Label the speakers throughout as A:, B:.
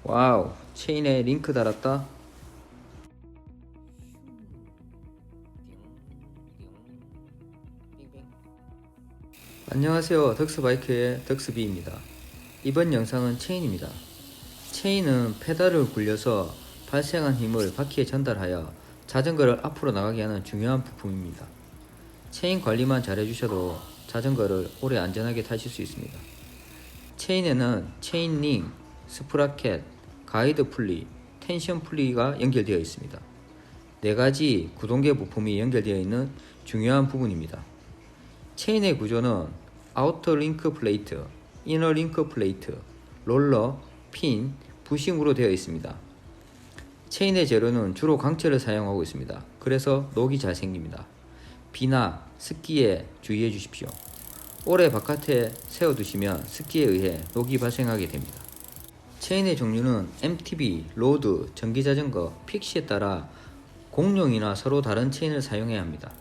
A: 와우, 체인에 링크 달았다. 안녕하세요, 덕스바이크의 덕스비입니다. 이번 영상은 체인입니다. 체인은 페달을 굴려서 발생한 힘을 바퀴에 전달하여 자전거를 앞으로 나가게 하는 중요한 부품입니다. 체인 관리만 잘 해주셔도 자전거를 오래 안전하게 타실 수 있습니다. 체인에는 체인링, 스프라켓, 가이드 풀리, 텐션 풀리가 연결되어 있습니다. 4가지 구동계 부품이 연결되어 있는 중요한 부분입니다. 체인의 구조는 아우터 링크 플레이트, 이너 링크 플레이트, 롤러, 핀, 부싱으로 되어 있습니다. 체인의 재료는 주로 강철을 사용하고 있습니다. 그래서 녹이 잘 생깁니다. 비나 습기에 주의해 주십시오. 오래 바깥에 세워두시면 습기에 의해 녹이 발생하게 됩니다. 체인의 종류는 MTB, 로드, 전기자전거, 픽시에 따라 공룡이나 서로 다른 체인을 사용해야 합니다.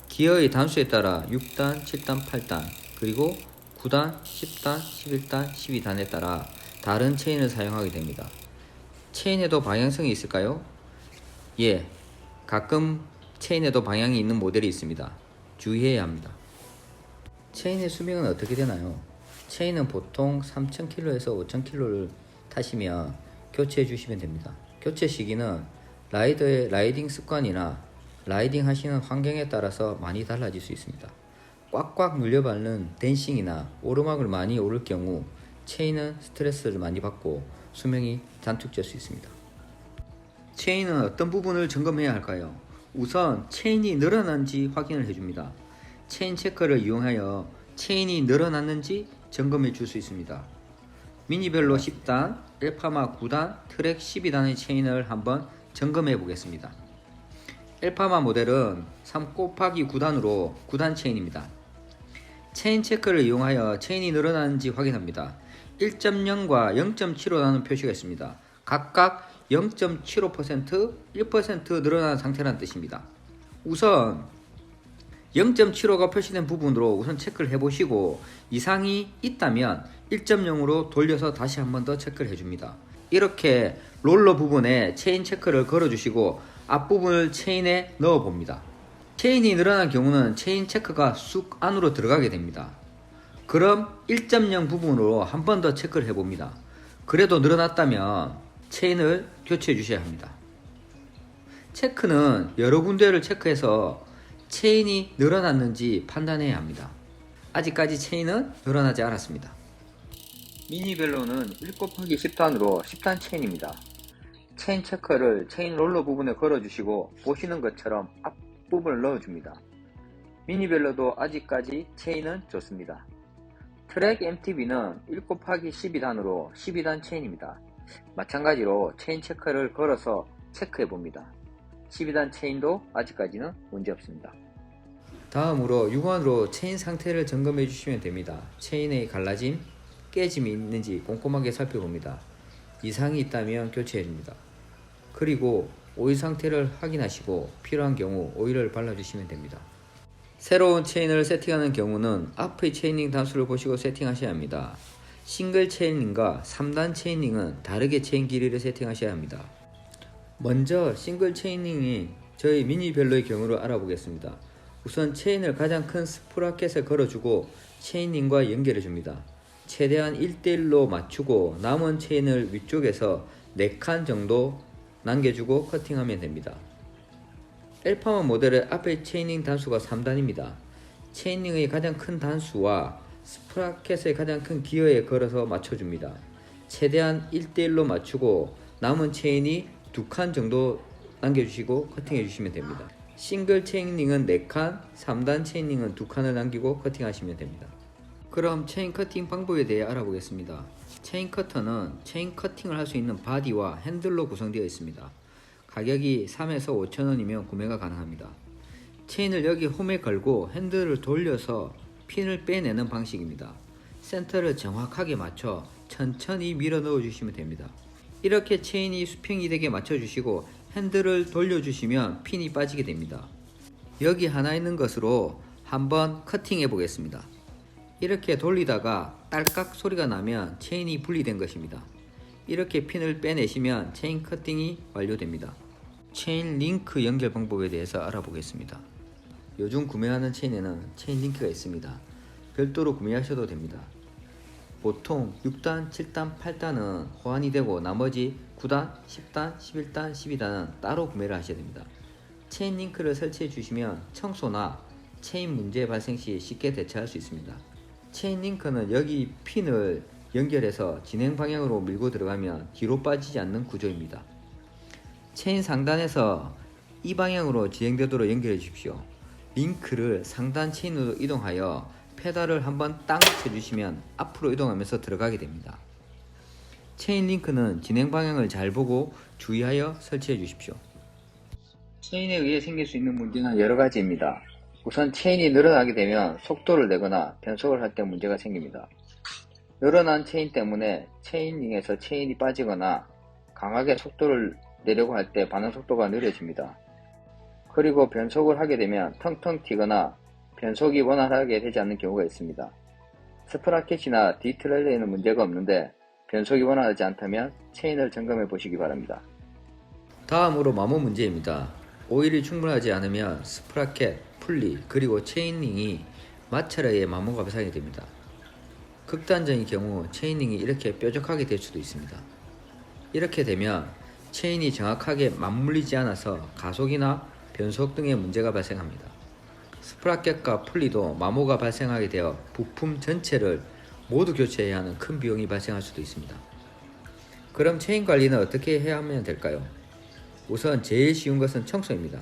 A: 기어의 단수에 따라 6단, 7단, 8단, 그리고 9단, 10단, 11단, 12단에 따라 다른 체인을 사용하게 됩니다. 체인에도 방향성이 있을까요? 예, 가끔 체인에도 방향이 있는 모델이 있습니다. 주의해야 합니다. 체인의 수명은 어떻게 되나요? 체인은 보통 3,000km에서 5,000km를 타시면 교체해 주시면 됩니다. 교체 시기는 라이더의 라이딩 습관이나 라이딩 하시는 환경에 따라서 많이 달라질 수 있습니다. 꽉꽉 눌려밟는 댄싱이나 오르막을 많이 오를 경우 체인은 스트레스를 많이 받고 수명이 단축될 수 있습니다. 체인은 어떤 부분을 점검해야 할까요? 우선 체인이 늘어난지 확인을 해줍니다. 체인 체커를 이용하여 체인이 늘어났는지 점검해 줄 수 있습니다. 미니벨로 10단, 엘파마 9단, 트랙 12단의 체인을 한번 점검해 보겠습니다. 엘파마 모델은 3/9단으로 9단 체인입니다. 체인 체크를 이용하여 체인이 늘어나는지 확인합니다. 1.0과 0.75라는 표시가 있습니다. 각각 0.75%, 1% 늘어난 상태라는 뜻입니다. 우선 0.75가 표시된 부분으로 우선 체크를 해보시고 이상이 있다면 1.0으로 돌려서 다시 한 번 더 체크를 해줍니다. 이렇게 롤러 부분에 체인 체크를 걸어주시고 앞부분을 체인에 넣어봅니다. 체인이 늘어난 경우는 체인 체크가 쑥 안으로 들어가게 됩니다. 그럼 1.0 부분으로 한 번 더 체크를 해봅니다. 그래도 늘어났다면 체인을 교체해 주셔야 합니다. 체크는 여러 군데를 체크해서 체인이 늘어났는지 판단해야 합니다. 아직까지 체인은 늘어나지 않았습니다. 미니벨로는 1/10단으로 10단 체인입니다. 체인 체커를 체인 롤러 부분에 걸어주시고 보시는 것처럼 앞부분을 넣어줍니다. 미니벨로도 아직까지 체인은 좋습니다. 트랙 MTB는 1/12단으로 12단 체인입니다. 마찬가지로 체인 체커를 걸어서 체크해봅니다. 12단 체인도 아직까지는 문제없습니다. 다음으로 육안으로 체인 상태를 점검해 주시면 됩니다. 체인의 갈라짐, 깨짐이 있는지 꼼꼼하게 살펴봅니다. 이상이 있다면 교체해 줍니다. 그리고 오일 상태를 확인하시고 필요한 경우 오일을 발라주시면 됩니다. 새로운 체인을 세팅하는 경우는 앞의 체인링 단수를 보시고 세팅하셔야 합니다. 싱글 체인링과 3단 체인링은 다르게 체인 길이를 세팅하셔야 합니다. 먼저 싱글 체인링이 저희 미니벨로의 경우를 알아보겠습니다. 우선 체인을 가장 큰 스프라켓에 걸어주고 체인링과 연결해 줍니다. 최대한 1:1로 맞추고 남은 체인을 위쪽에서 4칸 정도 남겨주고 커팅하면 됩니다. 엘파마 모델의 앞의 체인링 단수가 3단입니다. 체인링의 가장 큰 단수와 스프라켓의 가장 큰 기어에 걸어서 맞춰줍니다. 최대한 1:1로 맞추고 남은 체인이 2칸 정도 남겨주시고 커팅해 주시면 됩니다. 싱글 체인링은 4칸, 3단 체인링은 2칸을 남기고 커팅하시면 됩니다. 그럼 체인 커팅 방법에 대해 알아보겠습니다. 체인 커터는 체인 커팅을 할 수 있는 바디와 핸들로 구성되어 있습니다. 가격이 3에서 5,000원이면 구매가 가능합니다. 체인을 여기 홈에 걸고 핸들을 돌려서 핀을 빼내는 방식입니다. 센터를 정확하게 맞춰 천천히 밀어 넣어 주시면 됩니다. 이렇게 체인이 수평이 되게 맞춰 주시고 핸들을 돌려 주시면 핀이 빠지게 됩니다. 여기 하나 있는 것으로 한번 커팅해 보겠습니다. 이렇게 돌리다가 딸깍 소리가 나면 체인이 분리된 것입니다. 이렇게 핀을 빼내시면 체인 커팅이 완료됩니다. 체인 링크 연결 방법에 대해서 알아보겠습니다. 요즘 구매하는 체인에는 체인 링크가 있습니다. 별도로 구매하셔도 됩니다. 보통 6단, 7단, 8단은 호환이 되고 나머지 9단, 10단, 11단, 12단은 따로 구매를 하셔야 됩니다. 체인 링크를 설치해 주시면 청소나 체인 문제 발생 시 쉽게 대처할 수 있습니다. 체인 링크는 여기 핀을 연결해서 진행 방향으로 밀고 들어가면 뒤로 빠지지 않는 구조입니다. 체인 상단에서 이 방향으로 진행되도록 연결해 주십시오. 링크를 상단 체인으로 이동하여 페달을 한번 땅 쳐주시면 앞으로 이동하면서 들어가게 됩니다. 체인 링크는 진행 방향을 잘 보고 주의하여 설치해 주십시오. 체인에 의해 생길 수 있는 문제는 여러 가지입니다. 우선 체인이 늘어나게 되면 속도를 내거나 변속을 할 때 문제가 생깁니다. 늘어난 체인 때문에 체인링에서 체인이 빠지거나 강하게 속도를 내려고 할 때 반응 속도가 느려집니다. 그리고 변속을 하게 되면 텅텅 튀거나 변속이 원활하게 되지 않는 경우가 있습니다. 스프라켓이나 디트레일에는 문제가 없는데 변속이 원활하지 않다면 체인을 점검해 보시기 바랍니다. 다음으로 마모 문제입니다. 오일이 충분하지 않으면 스프라켓, 풀리, 그리고 체인링이 마찰에 의해 마모가 발생하게 됩니다. 극단적인 경우 체인링이 이렇게 뾰족하게 될 수도 있습니다. 이렇게 되면 체인이 정확하게 맞물리지 않아서 가속이나 변속 등의 문제가 발생합니다. 스프라켓과 풀리도 마모가 발생하게 되어 부품 전체를 모두 교체해야 하는 큰 비용이 발생할 수도 있습니다. 그럼 체인 관리는 어떻게 해야 하면 될까요? 우선 제일 쉬운 것은 청소입니다.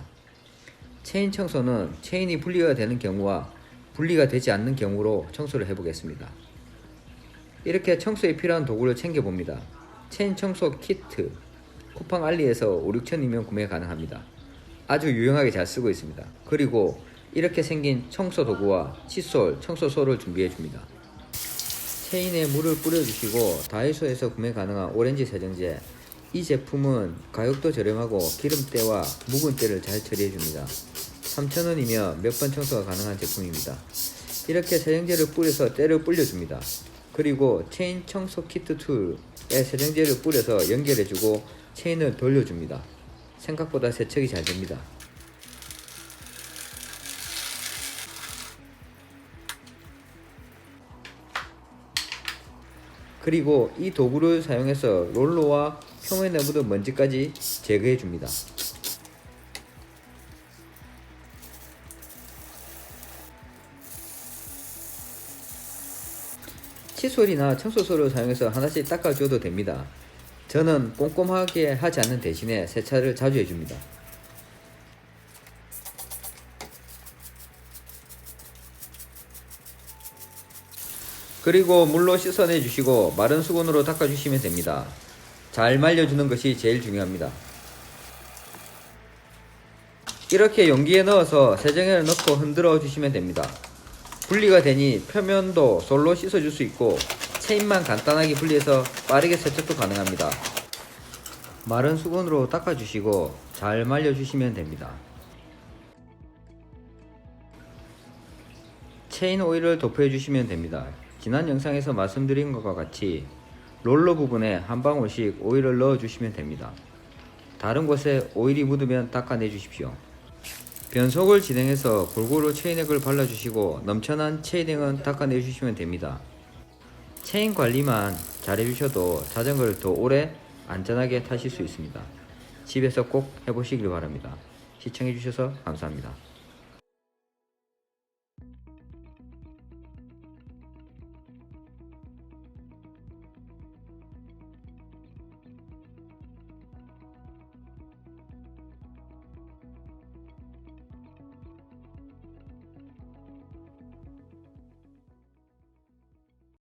A: 체인 청소는 체인이 분리가 되는 경우와 분리가 되지 않는 경우로 청소를 해보겠습니다. 이렇게 청소에 필요한 도구를 챙겨봅니다. 체인 청소 키트, 쿠팡 알리에서 5-6천이면 구매 가능합니다. 아주 유용하게 잘 쓰고 있습니다. 그리고 이렇게 생긴 청소 도구와 칫솔, 청소소를 준비해 줍니다. 체인에 물을 뿌려주시고 다이소에서 구매 가능한 오렌지 세정제. 이 제품은 가격도 저렴하고 기름때와 묵은 때를 잘 처리해 줍니다. 3,000원이면 몇 번 청소가 가능한 제품입니다. 이렇게 세정제를 뿌려서 때를 불려줍니다. 그리고 체인 청소 키트 툴에 세정제를 뿌려서 연결해주고 체인을 돌려줍니다. 생각보다 세척이 잘 됩니다. 그리고 이 도구를 사용해서 롤러와 표면에 묻은 먼지까지 제거해 줍니다. 칫솔이나 청소소를 사용해서 하나씩 닦아줘도 됩니다. 저는 꼼꼼하게 하지 않는 대신에 세차를 자주 해줍니다. 그리고 물로 씻어내 주시고 마른 수건으로 닦아주시면 됩니다. 잘 말려주는 것이 제일 중요합니다. 이렇게 용기에 넣어서 세정제를 넣고 흔들어 주시면 됩니다. 분리가 되니 표면도 솔로 씻어줄 수 있고 체인만 간단하게 분리해서 빠르게 세척도 가능합니다. 마른 수건으로 닦아주시고 잘 말려주시면 됩니다. 체인 오일을 도포해주시면 됩니다. 지난 영상에서 말씀드린 것과 같이 롤러 부분에 한 방울씩 오일을 넣어주시면 됩니다. 다른 곳에 오일이 묻으면 닦아내 주십시오. 변속을 진행해서 골고루 체인액을 발라주시고 넘쳐난 체인액은 닦아내 주시면 됩니다. 체인 관리만 잘 해주셔도 자전거를 더 오래 안전하게 타실 수 있습니다. 집에서 꼭 해보시길 바랍니다. 시청해주셔서 감사합니다.